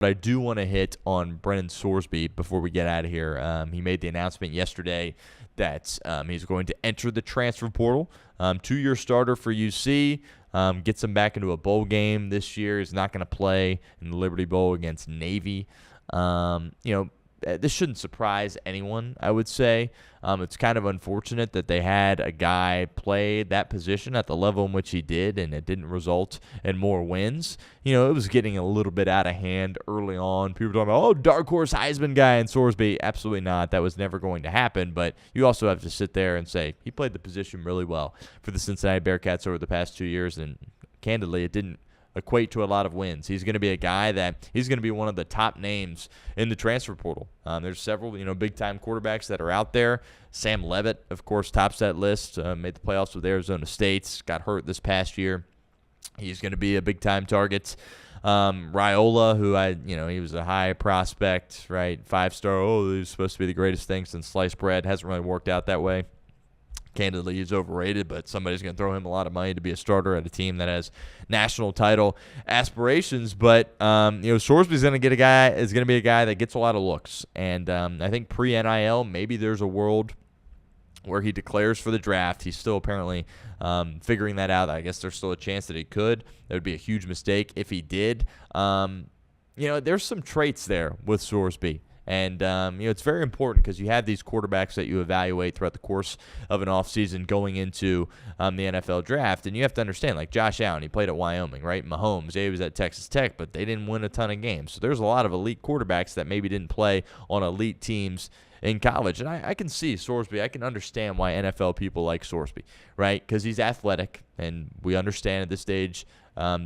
But I do want to hit on Brendan Sorsby before we get out of here. He made the announcement yesterday that he's going to enter the transfer portal. 2-year starter for UC. Gets him back into a bowl game this year. He's not going to play in the Liberty Bowl against Navy. This shouldn't surprise anyone, I would say. It's kind of unfortunate that they had a guy play that position at the level in which he did, and it didn't result in more wins. It was getting a little bit out of hand early on. People were talking about, dark horse Heisman guy in Sorsby. Absolutely not. That was never going to happen. But you also have to sit there and say he played the position really well for the Cincinnati Bearcats over the past 2 years, and candidly, it didn't equate to a lot of wins. He's going to be a guy that he's going to be one of the top names in the transfer portal. There's several, big-time quarterbacks that are out there. Sam Levitt, of course, tops that list. Made the playoffs with Arizona State. Got hurt this past year. He's going to be a big-time target. Raiola, who he was a high prospect, right? 5-star. He was supposed to be the greatest thing since sliced bread. Hasn't really worked out that way. Candidly, he's overrated, but somebody's going to throw him a lot of money to be a starter at a team that has national title aspirations. But Sorsby's going to be a guy that gets a lot of looks, and I think pre-NIL, maybe there's a world where he declares for the draft. He's still apparently figuring that out. I guess there's still a chance that he could. That would be a huge mistake if he did. There's some traits there with Sorsby. And, it's very important because you have these quarterbacks that you evaluate throughout the course of an offseason going into the NFL draft. And you have to understand, like Josh Allen, he played at Wyoming, right? Mahomes, he was at Texas Tech, but they didn't win a ton of games. So there's a lot of elite quarterbacks that maybe didn't play on elite teams in college. And I can see Sorsby. I can understand why NFL people like Sorsby, right? Because he's athletic, and we understand at this stage,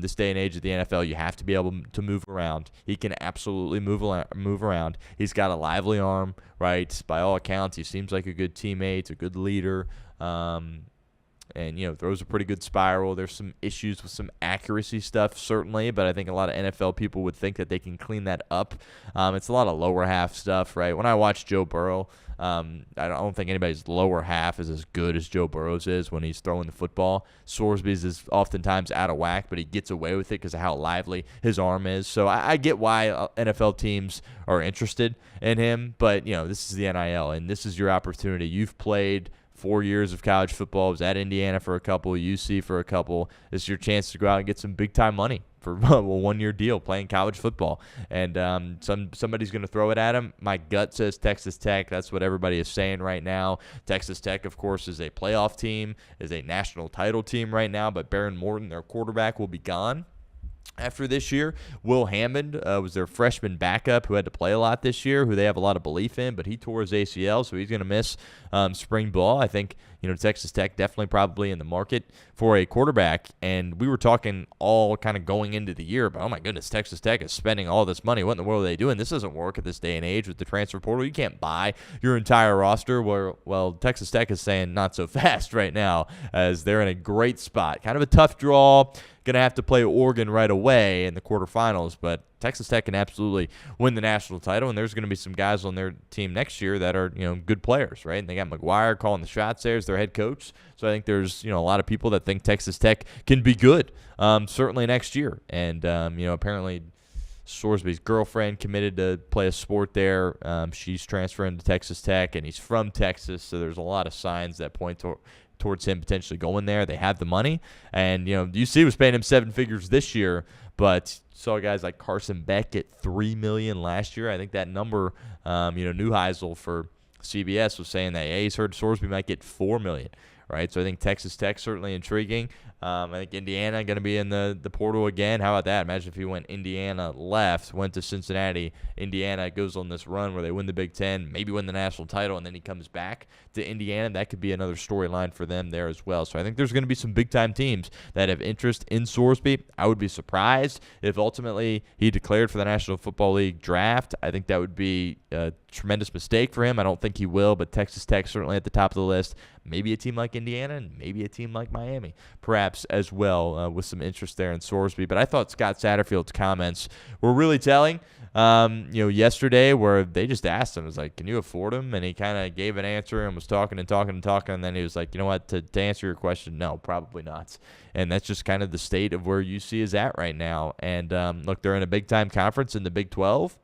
this day and age of the NFL, you have to be able to move around. He can absolutely move around. He's got a lively arm, right? By all accounts, he seems like a good teammate, a good leader, and throws a pretty good spiral. There's some issues with some accuracy stuff, certainly, but I think a lot of NFL people would think that they can clean that up. It's a lot of lower half stuff, right? When I watch Joe Burrow, I don't think anybody's lower half is as good as Joe Burrow's is when he's throwing the football. Sorsby's is oftentimes out of whack, but he gets away with it because of how lively his arm is. So I get why NFL teams are interested in him, but this is the NIL, and this is your opportunity. You've played 4 years of college football. Was at Indiana for a couple, UC for a couple. This is your chance to go out and get some big-time money for a 1-year deal playing college football. And somebody's going to throw it at him. My gut says Texas Tech. That's what everybody is saying right now. Texas Tech, of course, is a playoff team, is a national title team right now, but Baron Morton, their quarterback, will be gone after this year. Will Hammond was their freshman backup who had to play a lot this year, who they have a lot of belief in, but he tore his ACL, so he's going to miss spring ball. I think Texas Tech definitely probably in the market for a quarterback, and we were talking all kind of going into the year, but oh my goodness, Texas Tech is spending all this money. What in the world are they doing? This doesn't work at this day and age with the transfer portal. You can't buy your entire roster. Well, Texas Tech is saying not so fast right now, as they're in a great spot. Kind of a tough draw. Going to have to play Oregon right away in the quarterfinals, but Texas Tech can absolutely win the national title, and there's going to be some guys on their team next year that are good players, right? And they got McGuire calling the shots there as their head coach, so I think there's a lot of people that think Texas Tech can be good, certainly next year. And apparently Sorsby's girlfriend committed to play a sport there. She's transferring to Texas Tech, and he's from Texas, so there's a lot of signs that point towards him potentially going there. They have the money, and UC was paying him 7 figures this year, but saw guys like Carson Beck get $3 million last year. I think that number, Neuheisel for CBS was saying that he's heard Sorsby might get $4 million. Right, so I think Texas Tech certainly intriguing. I think Indiana going to be in the portal again. How about that? Imagine if he went Indiana left, went to Cincinnati. Indiana goes on this run where they win the Big Ten, maybe win the national title, and then he comes back to Indiana. That could be another storyline for them there as well. So I think there's going to be some big-time teams that have interest in Sorsby. I would be surprised if ultimately he declared for the National Football League draft. I think that would be a tremendous mistake for him. I don't think he will, but Texas Tech certainly at the top of the list. Maybe a team like Indiana and maybe a team like Miami, perhaps as well, with some interest there in Sorsby. But I thought Scott Satterfield's comments were really telling. yesterday where they just asked him, it was like, can you afford him? And he kind of gave an answer and was talking and talking and talking. And then he was like, you know what, to answer your question, no, probably not. And that's just kind of the state of where UC is at right now. And look, they're in a big-time conference in the Big 12,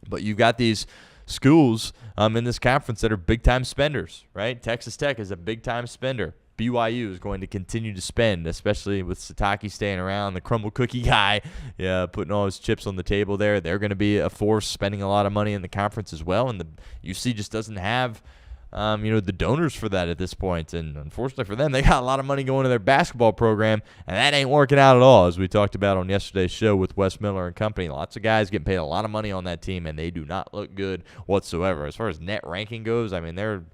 but you've got these schools in this conference that are big-time spenders, right? Texas Tech is a big-time spender. BYU is going to continue to spend, especially with Satake staying around, the crumble cookie guy, putting all his chips on the table there. They're going to be a force spending a lot of money in the conference as well, and the UC just doesn't have the donors for that at this point. And unfortunately for them, they got a lot of money going to their basketball program, and that ain't working out at all, as we talked about on yesterday's show with Wes Miller and company. Lots of guys getting paid a lot of money on that team, and they do not look good whatsoever. As far as net ranking goes, I mean, they're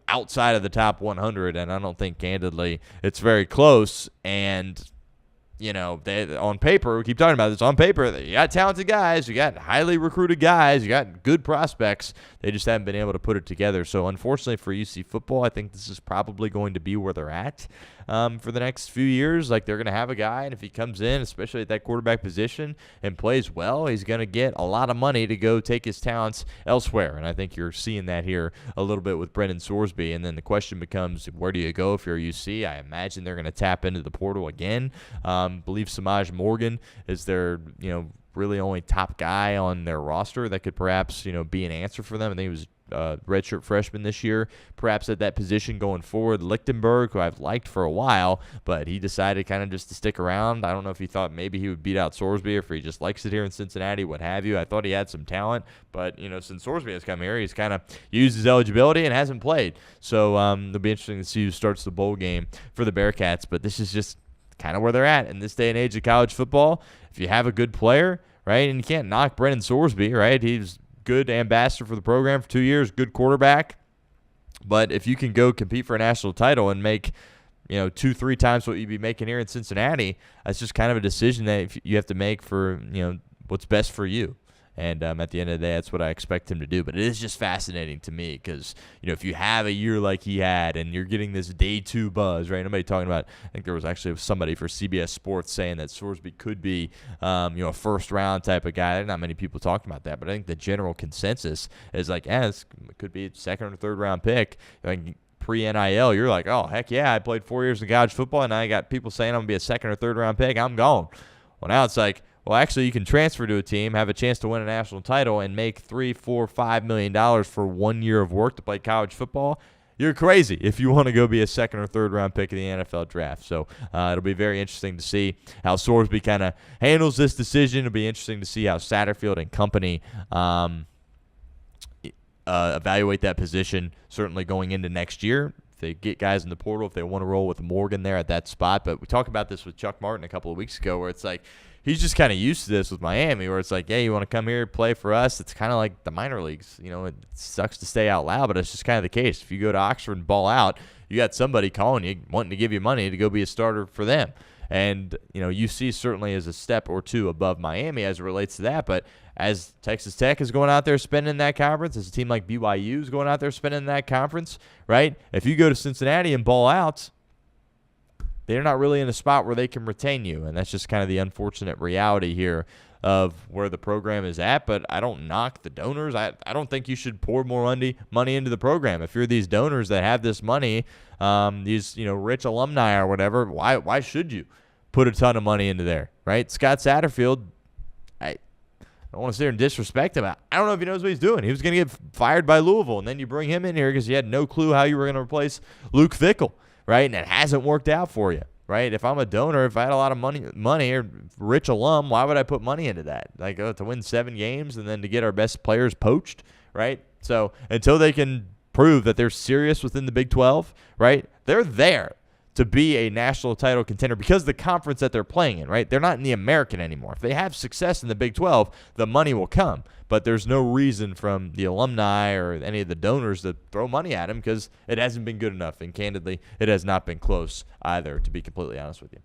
outside of the top 100, and I don't think, candidly, it's very close. And they on paper, we keep talking about this, on paper, you got talented guys, you got highly recruited guys, you got good prospects. They just haven't been able to put it together. So unfortunately for UC football, I think this is probably going to be where they're at for the next few years. Like, they're going to have a guy, and if he comes in, especially at that quarterback position, and plays well, he's going to get a lot of money to go take his talents elsewhere. And I think you're seeing that here a little bit with Brendan Sorsby. And then the question becomes, where do you go if you're UC? I imagine they're going to tap into the portal again. Believe Samaj Morgan is their, really only top guy on their roster that could perhaps, be an answer for them. I think he was redshirt freshman this year, perhaps at that position going forward. Lichtenberg, who I've liked for a while, but he decided kind of just to stick around. I don't know if he thought maybe he would beat out Sorsby, or if he just likes it here in Cincinnati, what have you. I thought he had some talent, but, since Sorsby has come here, he's kind of used his eligibility and hasn't played. So it'll be interesting to see who starts the bowl game for the Bearcats, but this is just kind of where they're at in this day and age of college football. If you have a good player, right, and you can't knock Brendan Sorsby, right, he's good ambassador for the program for 2 years, good quarterback. But if you can go compete for a national title and make, 2-3 times what you'd be making here in Cincinnati, that's just kind of a decision that you have to make for, what's best for you. And at the end of the day, that's what I expect him to do. But it is just fascinating to me because, if you have a year like he had and you're getting this day two buzz, right? Nobody talking about, I think there was actually somebody for CBS Sports saying that Sorsby could be, a first-round type of guy. There's not many people talking about that. But I think the general consensus is like, this could be a second or third-round pick. Like, pre-NIL, you're like, oh, heck yeah, I played 4 years in college football, and now I got people saying I'm going to be a second or third-round pick. I'm gone. Well, now it's like, well, actually, you can transfer to a team, have a chance to win a national title, and make $3, $4, $5 million for 1 year of work to play college football. You're crazy if you want to go be a second or third round pick in the NFL draft. So it'll be very interesting to see how Sorsby kind of handles this decision. It'll be interesting to see how Satterfield and company evaluate that position, certainly going into next year. If they get guys in the portal, if they want to roll with Morgan there at that spot. But we talked about this with Chuck Martin a couple of weeks ago, where it's like he's just kind of used to this with Miami, where it's like, yeah, you want to come here, play for us. It's kind of like the minor leagues. It sucks to say out loud, but it's just kind of the case. If you go to Oxford and ball out, you got somebody calling you, wanting to give you money to go be a starter for them. And, UC certainly is a step or two above Miami as it relates to that. But as Texas Tech is going out there spending that conference, as a team like BYU is going out there spending that conference, right? If you go to Cincinnati and ball out, they're not really in a spot where they can retain you. And that's just kind of the unfortunate reality here of where the program is at. But I don't knock the donors. I don't think you should pour more money into the program. If you're these donors that have this money, these rich alumni or whatever, why should you put a ton of money into there, right? Scott Satterfield, I don't want to sit here and disrespect him. I don't know if he knows what he's doing. He was going to get fired by Louisville, and then you bring him in here because you had no clue how you were going to replace Luke Fickell, right? And it hasn't worked out for you, right? If I'm a donor, if I had a lot of money or rich alum, why would I put money into that? Like, to win 7 games and then to get our best players poached, right? So until they can prove that they're serious within the Big 12, right, they're there to be a national title contender because of the conference that they're playing in, right? They're not in the American anymore. If they have success in the Big 12, the money will come. But there's no reason from the alumni or any of the donors to throw money at them because it hasn't been good enough. And candidly, it has not been close either, to be completely honest with you.